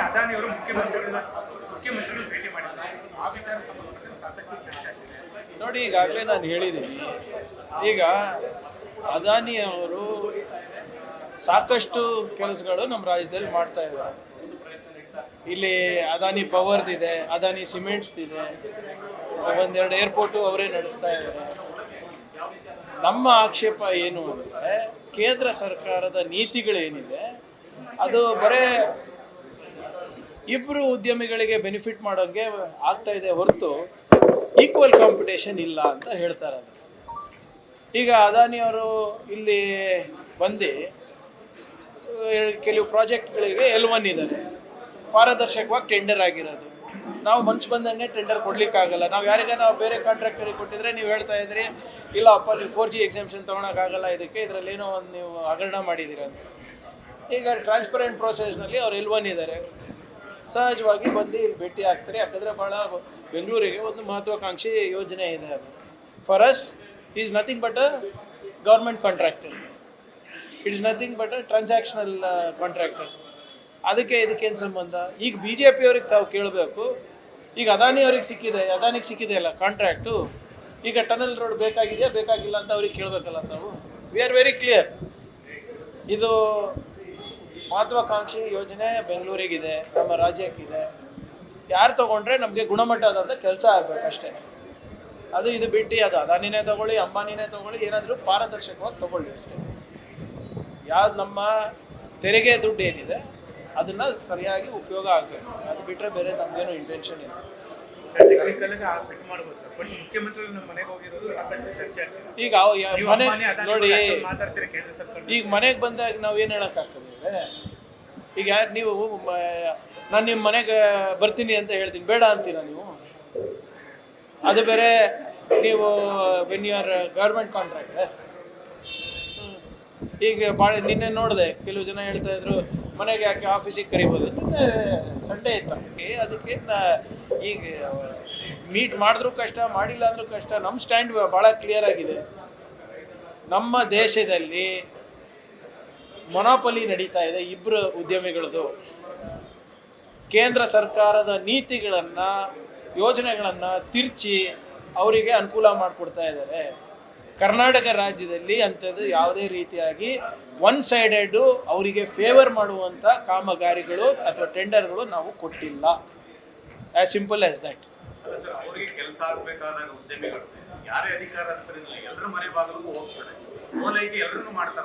ಅದಾನಿ ಅವರು ಮುಖ್ಯಮಂತ್ರಿಗಳು ಭೇಟಿ ಮಾಡಿದ್ದಾರೆ. ಆ ವಿಚಾರ ಸಂಬಂಧಪಟ್ಟಂತೆ ಸಾಕಷ್ಟು ಚರ್ಚೆ ಆಗ್ತಿದೆ. ನೋಡಿ, ಈಗಾಗಲೇ ನಾನು ಹೇಳಿದ್ದೀನಿ. ಈಗ ಅದಾನಿ ಅವರು ಸಾಕಷ್ಟು ಕೆಲಸಗಳು ನಮ್ಮ ರಾಜ್ಯದಲ್ಲಿ ಮಾಡ್ತಾ ಇದ್ದಾರೆ. ಇಲ್ಲಿ ಅದಾನಿ ಪವರ್ದಿದೆ, ಅದಾನಿ ಸಿಮೆಂಟ್ಸ್ದಿದೆ, ಒಂದೆರಡು ಏರ್ಪೋರ್ಟು ಅವರೇ ನಡೆಸ್ತಾ ಇದ್ದಾರೆ. ನಮ್ಮ ಆಕ್ಷೇಪ ಏನು ಅಂದರೆ, ಕೇಂದ್ರ ಸರ್ಕಾರದ ನೀತಿಗಳೇನಿದೆ ಅದು ಬರೇ ಇಬ್ಬರು ಉದ್ಯಮಿಗಳಿಗೆ ಬೆನಿಫಿಟ್ ಮಾಡೋಂಗೆ ಆಗ್ತಾ ಇದೆ ಹೊರತು ಈಕ್ವಲ್ ಕಾಂಪಿಟೇಷನ್ ಇಲ್ಲ ಅಂತ ಹೇಳ್ತಾರೆ. ಈಗ ಅದಾನಿಯವರು ಇಲ್ಲಿ ಬಂದು ಕೆಲವು ಪ್ರಾಜೆಕ್ಟ್ಗಳಿಗೆ L1 ಇದ್ದಾರೆ, ಪಾರದರ್ಶಕವಾಗಿ ಟೆಂಡರ್ ಆಗಿರೋದು. ನಾವು ಮನ್ಸು ಬಂದಂಗೆ ಟೆಂಡರ್ ಕೊಡ್ಲಿಕ್ಕಾಗಲ್ಲ. ನಾವು ನಾವು ಬೇರೆ ಕಾಂಟ್ರಾಕ್ಟರಿಗೆ ಕೊಟ್ಟಿದ್ರೆ ನೀವು ಹೇಳ್ತಾ ಇದ್ರಿ, ಇಲ್ಲಪ್ಪ ನೀವು 4G ಎಕ್ಸಾಮ್ಷನ್ ತೊಗೊಳಕ್ಕಾಗಲ್ಲ, ಇದರಲ್ಲೇನೋ ಒಂದು ನೀವು ಹಗರಣ ಮಾಡಿದ್ದೀರ ಅಂತ. ಈಗ ಟ್ರಾನ್ಸ್ಪರೆಂಟ್ ಪ್ರೊಸೆಸ್ನಲ್ಲಿ ಅವ್ರು L1 ಇದ್ದಾರೆ, ಸಹಜವಾಗಿ ಬಂದು ಇಲ್ಲಿ ಭೇಟಿ ಆಗ್ತಾರೆ. ಯಾಕಂದರೆ ಭಾಳ ಬೆಂಗಳೂರಿಗೆ ಒಂದು ಮಹತ್ವಾಕಾಂಕ್ಷಿ ಯೋಜನೆ ಇದೆ. ಅದು for us is nothing but a government contractor, it is nothing but a transactional contractor. ಇದಕ್ಕೇನು ಸಂಬಂಧ? ಈಗ BJP ಅವ್ರಿಗೆ ತಾವು ಕೇಳಬೇಕು. ಈಗ ಅದಾನಿಗೆ ಸಿಕ್ಕಿದೆ ಅಲ್ಲ ಕಾಂಟ್ರಾಕ್ಟು. ಈಗ ಟನಲ್ ರೋಡ್ ಬೇಕಾಗಿದೆಯಾ ಬೇಕಾಗಿಲ್ಲ ಅಂತ ಅವ್ರಿಗೆ ಕೇಳಬೇಕಲ್ಲ ತಾವು. ವಿ ಆರ್ ವೆರಿ ಕ್ಲಿಯರ್, ಇದು ಮಹತ್ವಾಕಾಂಕ್ಷಿ ಯೋಜನೆ ಬೆಂಗಳೂರಿಗಿದೆ, ನಮ್ಮ ರಾಜ್ಯಕ್ಕಿದೆ. ಯಾರು ತೊಗೊಂಡ್ರೆ ನಮಗೆ ಗುಣಮಟ್ಟದಂಥ ಕೆಲಸ ಆಗಬೇಕಷ್ಟೇ. ಇದು ಬಿಟ್ಟು ಅದು ಅದಾನಿನೇ ತೊಗೊಳ್ಳಿ, ಅಂಬಾನಿನೇ ತೊಗೊಳ್ಳಿ, ಏನಾದರೂ ಪಾರದರ್ಶಕವಾಗಿ ತೊಗೊಳ್ಳಿ ಅಷ್ಟೇ. ಯಾವ್ದು ನಮ್ಮ ತೆರಿಗೆ ದುಡ್ಡು ಏನಿದೆ ಅದನ್ನು ಸರಿಯಾಗಿ ಉಪಯೋಗ ಆಗಬೇಕು. ಅದು ಬಿಟ್ಟರೆ ಬೇರೆ ನಮಗೇನು ಇಂಟೆನ್ಷನ್ ಇಲ್ಲ. ಈಗ ಮನೆ ನೋಡಿ, ಈಗ ಮನೆಗೆ ಬಂದಾಗ ನಾವು ಏನು ಹೇಳೋಕ್ಕಾಗ್ತದೆ? ಈಗ ನೀವು ನಾನು ನಿಮ್ಮ ಮನೆಗೆ ಬರ್ತೀನಿ ಅಂತ ಹೇಳ್ತೀನಿ, ಬೇಡ ಅಂತೀರ ನೀವು? ಅದು ಬೇರೆ. ನೀವು when you are government contractor, ಈಗ ನಿನ್ನೆ ನೋಡಿದೆ, ಕೆಲವು ಜನ ಹೇಳ್ತಾ ಇದ್ರು ಮನೆಗೆ ಯಾಕೆ ಆಫೀಸಿಗೆ ಕರಿಬೋದು. ನಿನ್ನೆ ಸಂಡೇ ಇತ್ತು, ಅದಕ್ಕೆ ಈಗ ಮೀಟ್ ಮಾಡಿದ್ರೂ ಕಷ್ಟ, ಮಾಡಿಲ್ಲ ಅಂದ್ರೂ ಕಷ್ಟ. ನಮ್ಮ ಸ್ಟ್ಯಾಂಡ್ ಭಾಳ ಕ್ಲಿಯರ್ ಆಗಿದೆ. ನಮ್ಮ ದೇಶದಲ್ಲಿ ಮೊನೋಪಲಿ ನಡೀತಾ ಇದೆ ಇಬ್ಬರು ಉದ್ಯಮಿಗಳದು. ಕೇಂದ್ರ ಸರ್ಕಾರದ ನೀತಿಗಳನ್ನು, ಯೋಜನೆಗಳನ್ನು ತಿರ್ಚಿ ಅವರಿಗೆ ಅನುಕೂಲ ಮಾಡಿಕೊಡ್ತಾ ಇದ್ದಾರೆ. ಕರ್ನಾಟಕ ರಾಜ್ಯದಲ್ಲಿ ಅಂಥದ್ದು ಯಾವುದೇ ರೀತಿಯಾಗಿ ಒನ್ ಸೈಡೆಡು ಅವರಿಗೆ ಫೇವರ್ ಮಾಡುವಂಥ ಕಾಮಗಾರಿಗಳು ಅಥವಾ ಟೆಂಡರ್ಗಳು ನಾವು ಕೊಟ್ಟಿಲ್ಲ. As simple as that.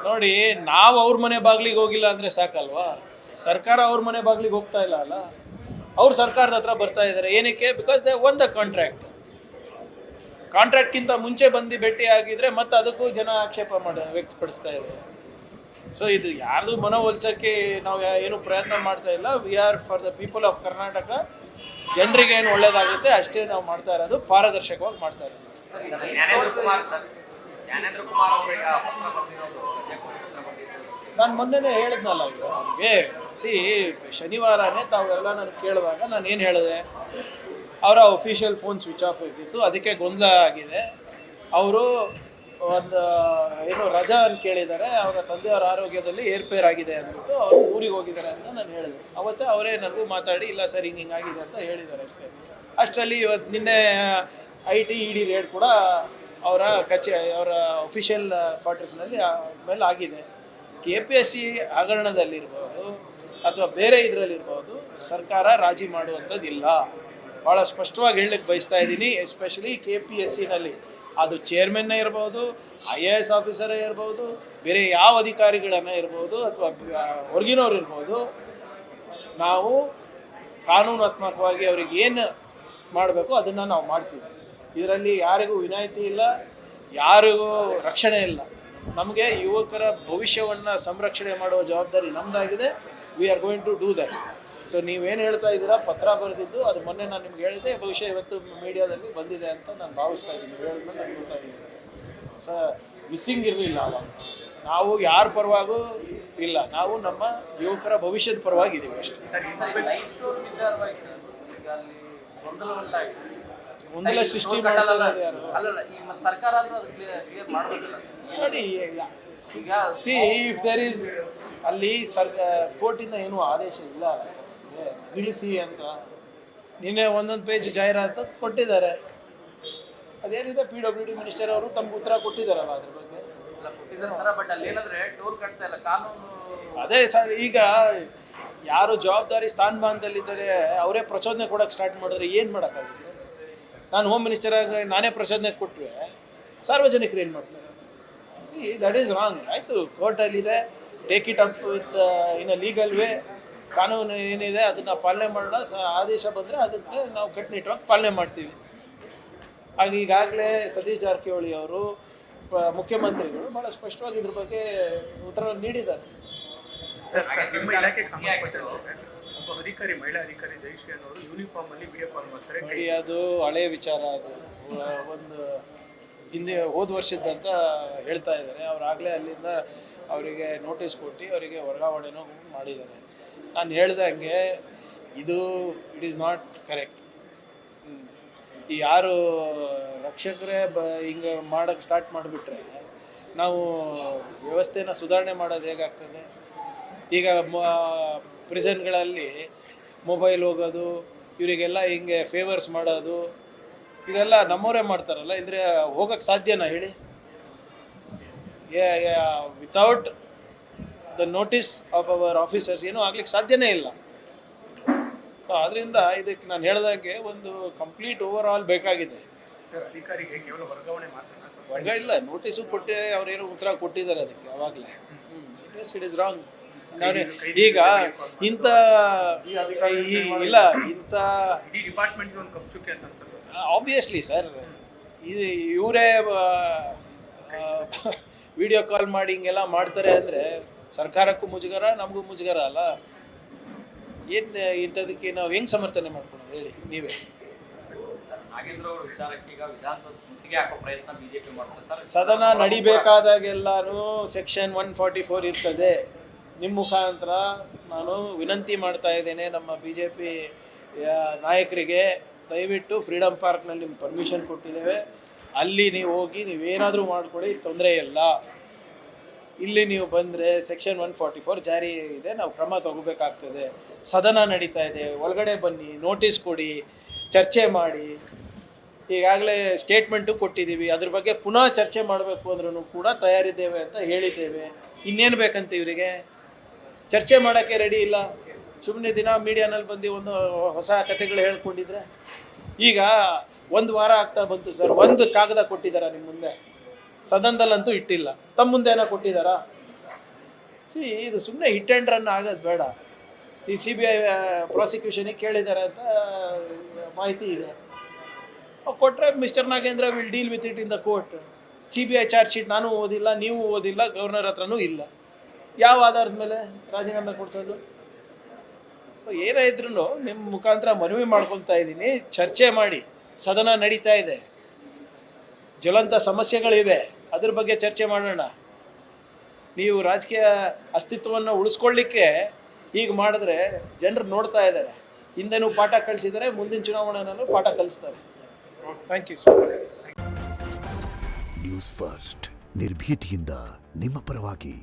ನೋಡಿ, ನಾವು ಅವ್ರ ಮನೆ ಬಾಗಿಲಿಗೆ ಹೋಗಿಲ್ಲ ಅಂದರೆ ಸಾಕಲ್ವಾ? ಸರ್ಕಾರ ಅವ್ರ ಮನೆ ಬಾಗಿಲಿಗೆ ಹೋಗ್ತಾ ಇಲ್ಲ ಅಲ್ಲ, ಅವ್ರು ಸರ್ಕಾರದ ಹತ್ರ ಬರ್ತಾ ಇದ್ದಾರೆ. ಏನಕ್ಕೆ? ಬಿಕಾಸ್ ದೇ ಒನ್ ದ ಕಾಂಟ್ರಾಕ್ಟ್ಗಿಂತ ಮುಂಚೆ ಬಂದು ಭೇಟಿ ಆಗಿದ್ರೆ ಮತ್ತೆ ಅದಕ್ಕೂ ಜನ ಆಕ್ಷೇಪ ವ್ಯಕ್ತಪಡಿಸ್ತಾ ಇದ್ದಾರೆ. ಸೊ ಇದು ಯಾರ್ದು ಮನವೊಲಿಸೋಕ್ಕೆ ನಾವು ಏನು ಪ್ರಯತ್ನ ಮಾಡ್ತಾ ಇಲ್ಲ. We are for the people of Karnataka. ಜನರಿಗೆ ಏನು ಒಳ್ಳೇದಾಗುತ್ತೆ ಅಷ್ಟೇ ನಾವು ಮಾಡ್ತಾ ಇರೋದು, ಪಾರದರ್ಶಕವಾಗಿ ಮಾಡ್ತಾ ಇರೋದು. ನಾನು ಮೊನ್ನೆನೇ ಹೇಳಿದ್ನಲ್ಲ, ಈಗ ನಮಗೆ ಶನಿವಾರನೇ ತಾವೆಲ್ಲ ನಾನು ಕೇಳುವಾಗ ನಾನು ಏನು ಹೇಳಿದೆ, ಅವರ ಅಫಿಷಿಯಲ್ ಫೋನ್ ಸ್ವಿಚ್ ಆಫ್ ಆಗಿತ್ತು, ಅದಕ್ಕೆ ಗೊಂದಲ ಆಗಿದೆ. ಅವರು ಒಂದು ಏನೋ ರಜಾ ಅಂತ ಕೇಳಿದ್ದಾರೆ, ಅವರ ತಂದೆಯವರ ಆರೋಗ್ಯದಲ್ಲಿ ಏರ್ಪೇರ್ ಆಗಿದೆ ಅಂದ್ಬಿಟ್ಟು ಅವರು ಊರಿಗೆ ಹೋಗಿದ್ದಾರೆ ಅಂತ ನಾನು ಹೇಳಿದೆ. ಅವತ್ತೇ ಅವರೇ ನನಗೂ ಮಾತಾಡಿ, ಇಲ್ಲ ಸರ್ ಹಿಂಗಾಗಿದೆ ಅಂತ ಹೇಳಿದ್ದಾರೆ ಅಷ್ಟೇ. ಅಷ್ಟರಲ್ಲಿ ಇವತ್ತು ನಿನ್ನೆ IT ED ರೇಡ್ ಕೂಡ ಅವರ ಅವರ ಅಫಿಷಿಯಲ್ ಕ್ವಾರ್ಟರ್ಸ್ನಲ್ಲಿ ಮೇಲೆ ಆಗಿದೆ. KPSC ಹಗರಣದಲ್ಲಿರ್ಬೋದು ಅಥವಾ ಬೇರೆ ಇದರಲ್ಲಿರ್ಬೋದು ಸರ್ಕಾರ ರಾಜಿ ಮಾಡುವಂಥದ್ದಿಲ್ಲ. ಭಾಳ ಸ್ಪಷ್ಟವಾಗಿ ಹೇಳಲಿಕ್ಕೆ ಬಯಸ್ತಾ ಇದ್ದೀನಿ. ಎಸ್ಪೆಷಲಿ KPSCನಲ್ಲಿ ಅದು ಚೇರ್ಮನ್ನೇ ಇರ್ಬೋದು, IAS ಆಫೀಸರೇ ಇರ್ಬೋದು, ಬೇರೆ ಯಾವ ಅಧಿಕಾರಿಗಳನ್ನೇ ಇರ್ಬೋದು ಅಥವಾ ಹೊರಗಿನವ್ರು ಇರ್ಬೋದು, ನಾವು ಕಾನೂನಾತ್ಮಕವಾಗಿ ಅವ್ರಿಗೆ ಏನು ಮಾಡಬೇಕು ಅದನ್ನು ನಾವು ಮಾಡ್ತೀವಿ. ಇದರಲ್ಲಿ ಯಾರಿಗೂ ವಿನಾಯಿತಿ ಇಲ್ಲ, ಯಾರಿಗೂ ರಕ್ಷಣೆ ಇಲ್ಲ. ನಮಗೆ ಯುವಕರ ಭವಿಷ್ಯವನ್ನು ಸಂರಕ್ಷಣೆ ಮಾಡುವ ಜವಾಬ್ದಾರಿ ನಮ್ಮದಾಗಿದೆ. We are going to do that. So ನೀವೇನು ಹೇಳ್ತಾ ಇದ್ದೀರಾ, ಪತ್ರ ಬರೆದಿದ್ದು ಅದು ಮೊನ್ನೆ ನಾನು ನಿಮ್ಗೆ ಹೇಳಿದೆ, ಬಹುಶಃ ಇವತ್ತು ಮೀಡಿಯಾದಲ್ಲಿ ಬಂದಿದೆ ಅಂತ ನಾನು ಭಾವಿಸ್ತಾ ಇದ್ದೀನಿ. ಹೇಳಿದ್ಮೇಲೆ ನನಗೆ ಗೊತ್ತಾಗಿದೆ. ಸೊ ಮಿಸ್ಸಿಂಗ್ ಇರಲಿಲ್ಲ ಅವಾಗ. ನಾವು ಯಾರ ಪರವಾಗೂ ಇಲ್ಲ, ನಾವು ನಮ್ಮ ಯುವಕರ ಭವಿಷ್ಯದ ಪರವಾಗಿದ್ದೀವಿ ಅಷ್ಟೇ. ಗೊಂದಲ ಸೃಷ್ಟಿ ನೋಡಿ. ಇಫ್ ದೇರ್ ಈಸ್ ಅಲ್ಲಿ ಕೋರ್ಟಿಂದ ಏನೂ ಆದೇಶ ಇಲ್ಲ. ಇಳಿಸಿ ಅಂತ ನಿನ್ನೆ ಒಂದೊಂದು ಪೇಜ್ ಜಾಹೀರಾತು ಕೊಟ್ಟಿದ್ದಾರೆ. ಅದೇನಿದೆ PWD ಮಿನಿಸ್ಟರ್ ಅವರು ತಮ್ಗೆ ಉತ್ತರ ಕೊಟ್ಟಿದ್ದಾರಲ್ಲ ಅದ್ರ ಬಗ್ಗೆ. ಎಲ್ಲ ಕೊಟ್ಟಿದ್ದಾರೆ ಸರ್, ಬಟ್ ಅಲ್ಲಿ ಏನಂದ್ರೆ ಟೋಲ್ ಕಟ್ತಾ ಇಲ್ಲ ಕಾನೂನು. ಅದೇ ಸರ್, ಈಗ ಯಾರು ಜವಾಬ್ದಾರಿ ಸ್ಥಾನಮಾನದಲ್ಲಿದ್ದಾರೆ ಅವರೇ ಪ್ರಚೋದನೆ ಕೊಡೋಕೆ ಸ್ಟಾರ್ಟ್ ಮಾಡಿದ್ರೆ ಏನು ಮಾಡೋಕ್ಕಾಗುತ್ತೆ? ನಾನು ಹೋಮ್ ಮಿನಿಸ್ಟರ್ ಆಗಿ ನಾನೇ ಪ್ರಚೋದನೆ ಕೊಟ್ಟರೆ ಸಾರ್ವಜನಿಕರು ಏನು ಮಾಡ್ತಾರೆ? That is wrong. ಆಯಿತು, ಕೋರ್ಟಲ್ಲಿದೆ, take it up with in a legal way. ಕಾನೂನು ಏನಿದೆ ಅದನ್ನು ಪಾಲನೆ ಮಾಡೋಣ. ಆದೇಶ ಬಂದರೆ ಅದಕ್ಕೆ ನಾವು ಕಟ್ಟುನಿಟ್ಟಾಗಿ ಪಾಲನೆ ಮಾಡ್ತೀವಿ. ಆಗ ಈಗಾಗಲೇ ಸತೀಶ್ ಜಾರಕಿಹೊಳಿ ಅವರು ಮುಖ್ಯಮಂತ್ರಿಗಳು ಭಾಳ ಸ್ಪಷ್ಟವಾಗಿ ಇದ್ರ ಬಗ್ಗೆ ಉತ್ತರ ನೀಡಿದ್ದಾರೆ. ಸರ್, ನಿಮ್ಮ ಇಲಾಖೆಗೆ ಸಂಬಂಧಪಟ್ಟಂತೆ ಒಬ್ಬ ಅಧಿಕಾರಿ, ಮಹಿಳಾ ಅಧಿಕಾರಿ ಜಯಶ್ರೀ ಅನ್ನೋರು ಯೂನಿಫಾರ್ಮ್ ಅಲ್ಲಿ ವಿಡಿಯೋ ಕಾಲ್ ಮಾಡ್ತಾರೆ. ನೋಡಿ, ಅದು ಹಳೆಯ ವಿಚಾರ. ಅದು ಒಂದು ಹಿಂದೆ ಹೋದ ವರ್ಷದಂತ ಹೇಳ್ತಾ ಇದ್ದಾರೆ. ಅವರಾಗಲೇ ಅಲ್ಲಿಂದ ಅವರಿಗೆ ನೋಟಿಸ್ ಕೊಟ್ಟು ಅವರಿಗೆ ವರ್ಗಾವಣೆನೂ ಮಾಡಿದ್ದಾರೆ. ನಾನು ಹೇಳ್ದಂಗೆ ಇದು ಇಟ್ ಈಸ್ ನಾಟ್ ಕರೆಕ್ಟ್. ಈ ಯಾರು ರಕ್ಷಕರೇ ಹಿಂಗೆ ಮಾಡೋಕ್ಕೆ ಸ್ಟಾರ್ಟ್ ಮಾಡಿಬಿಟ್ರೆ ನಾವು ವ್ಯವಸ್ಥೆನ ಸುಧಾರಣೆ ಮಾಡೋದು ಹೇಗಾಗ್ತದೆ? ಈಗ ಪ್ರಿಸನ್ಗಳಲ್ಲಿ ಮೊಬೈಲ್ ಹೋಗೋದು, ಇವರಿಗೆಲ್ಲ ಹಿಂಗೆ ಫೇವರ್ಸ್ ಮಾಡೋದು, ಇದೆಲ್ಲ ನಮ್ಮವರೇ ಮಾಡ್ತಾರಲ್ಲ. ಇದ್ರೆ ಹೋಗೋಕ್ಕೆ ಸಾಧ್ಯನಾ ಹೇಳಿ? Without the notice of our officers ಏನೂ ಆಗ್ಲಿಕ್ಕೆ ಸಾಧ್ಯನೇ ಇಲ್ಲ. ಸೊ ಅದರಿಂದ ಇದಕ್ಕೆ ನಾನು ಹೇಳ್ದಾಗೆ ಒಂದು ಕಂಪ್ಲೀಟ್ ಓವರ್ ಆಲ್ ಬೇಕಾಗಿದೆ. ಸರ್, ಅಧಿಕಾರಿಗೆ ಕೇವಲ ವರ್ಗಾವಣೆ ಮಾತ್ರ ವರ್ಗ ಇಲ್ಲ, ನೋಟಿಸು ಕೊಟ್ಟು ಅವ್ರೇನೋ ಉತ್ತರ ಕೊಟ್ಟಿದ್ದಾರೆ ಅದಕ್ಕೆ ಅವಾಗಲೇ. It is wrong. ಈಗ ಇಂಥ ಇಲ್ಲ, ಇಂಥ ಇಡೀ ಡಿಪಾರ್ಟ್ಮೆಂಟ್ಗೆ ಒಂದು ಕಪ್ಚುಕ್ಕೆ ಅಂತ ಅನ್ಸುತ್ತೆ. ಆಬ್ವಿಯಸ್ಲಿ ಸರ್, ಇದು ಇವರೇ ವಿಡಿಯೋ ಕಾಲ್ ಮಾಡಿ ಹಿಂಗೆಲ್ಲ ಮಾಡ್ತಾರೆ ಅಂದರೆ ಸರ್ಕಾರಕ್ಕೂ ಮುಜುಗರ, ನಮಗೂ ಮುಜುಗರ ಅಲ್ಲ. ಏನು ಇಂಥದಕ್ಕೆ ನಾವು ಹೆಂಗೆ ಸಮರ್ಥನೆ ಮಾಡ್ಕೊಳ್ಳೋದು ಹೇಳಿ ನೀವೇ? ನಾಗೇಂದ್ರ ಅವರು ವಿಚಾರಕ್ಕೆ ಈಗ ವಿಧಾನಸೌಧ ಮುತ್ತಿಗೆ ಹಾಕೋ ಪ್ರಯತ್ನ ಬಿಜೆಪಿ ಮಾಡ್ತಾರೆ ಸರ್. ಸದನ ನಡಿಬೇಕಾದಾಗೆಲ್ಲಾನು ಸೆಕ್ಷನ್ 144 ಇರ್ತದೆ. ನಿಮ್ಮ ಮುಖಾಂತರ ನಾನು ವಿನಂತಿ ಮಾಡ್ತಾ ಇದ್ದೇನೆ ನಮ್ಮ BJP ನಾಯಕರಿಗೆ, ದಯವಿಟ್ಟು ಫ್ರೀಡಮ್ ಪಾರ್ಕ್ನಲ್ಲಿ ನಿಮ್ಗೆ ಪರ್ಮಿಷನ್ ಕೊಟ್ಟಿದ್ದೇವೆ, ಅಲ್ಲಿ ನೀವು ಹೋಗಿ ನೀವೇನಾದರೂ ಮಾಡ್ಕೊಳ್ಳಿ, ತೊಂದರೆ ಇಲ್ಲ. ಇಲ್ಲಿ ನೀವು ಬಂದರೆ ಸೆಕ್ಷನ್ 144 ಜಾರಿ ಇದೆ, ನಾವು ಕ್ರಮ ತಗೋಬೇಕಾಗ್ತದೆ. ಸದನ ನಡೀತಾ ಇದೆ, ಒಳಗಡೆ ಬನ್ನಿ, ನೋಟಿಸ್ ಕೊಡಿ, ಚರ್ಚೆ ಮಾಡಿ. ಈಗಾಗಲೇ ಸ್ಟೇಟ್ಮೆಂಟು ಕೊಟ್ಟಿದ್ದೀವಿ, ಅದ್ರ ಬಗ್ಗೆ ಪುನಃ ಚರ್ಚೆ ಮಾಡಬೇಕು ಅಂದ್ರೂ ಕೂಡ ತಯಾರಿದ್ದೇವೆ ಅಂತ ಹೇಳಿದ್ದೇವೆ. ಇನ್ನೇನು ಬೇಕಂತ ಇವರಿಗೆ? ಚರ್ಚೆ ಮಾಡೋಕ್ಕೆ ರೆಡಿ ಇಲ್ಲ. ಸುಮ್ಮನೆ ದಿನ ಮೀಡಿಯಾನಲ್ಲಿ ಬಂದು ಒಂದು ಹೊಸ ಕಥೆಗಳು ಹೇಳ್ಕೊಂಡಿದ್ರೆ. ಈಗ 1 ವಾರ ಆಗ್ತಾ ಬಂತು ಸರ್, ಒಂದು ಕಾಗದ ಕೊಟ್ಟಿದ್ದಾರಾ ನಿಮ್ಮ ಮುಂದೆ? ಸದನದಲ್ಲಂತೂ ಇಟ್ಟಿಲ್ಲ. ತಮ್ಮ ಮುಂದೆ ಏನೋ ಕೊಟ್ಟಿದ್ದಾರಾ? ಇದು ಸುಮ್ಮನೆ ಹಿಟ್ ಆ್ಯಂಡ್ ರನ್ ಆಗೋದು ಬೇಡ. ಈಗ CBI ಪ್ರಾಸಿಕ್ಯೂಷನಿಗೆ ಕೇಳಿದ್ದಾರೆ ಅಂತ ಮಾಹಿತಿ ಇದೆ. ಕೊಟ್ಟರೆ mister Nagendra will deal with it in the court. CBI charge sheet ನಾನು ಓದಿಲ್ಲ, ನೀವು ಓದಿಲ್ಲ, ಗವರ್ನರ್ ಹತ್ರನೂ ಇಲ್ಲ. ಯಾವ ಆಧಾರದ ಮೇಲೆ ರಾಜೀನಾಮೆ ಕೊಡ್ಸೋದು? ಏನೇ ಇದ್ರೂ ನಿಮ್ಮ ಮುಖಾಂತರ ಮನವಿ ಮಾಡ್ಕೊತಾ ಇದ್ದೀನಿ, ಚರ್ಚೆ ಮಾಡಿ. ಸದನ ನಡೀತಾ ಇದೆ, ಜ್ವಲಂತ ಸಮಸ್ಯೆಗಳಿವೆ, ಅದ್ರ ಬಗ್ಗೆ ಚರ್ಚೆ ಮಾಡೋಣ. ನೀವು ರಾಜಕೀಯ ಅಸ್ತಿತ್ವವನ್ನು ಉಳಿಸ್ಕೊಳ್ಳಿಕ್ಕೆ ಹೀಗೆ ಮಾಡಿದ್ರೆ ಜನರು ನೋಡ್ತಾ ಇದ್ದಾರೆ. ಹಿಂದೆನೂ ಪಾಠ ಕಲಿಸಿದರೆ, ಮುಂದಿನ ಚುನಾವಣೆನಲ್ಲೂ ಪಾಠ ಕಲಿಸ್ತಾರೆ. Thank you. ನ್ಯೂಸ್ ಫಸ್ಟ್, ನಿರ್ಭೀತಿಯಿಂದ ನಿಮ್ಮ ಪರವಾಗಿ.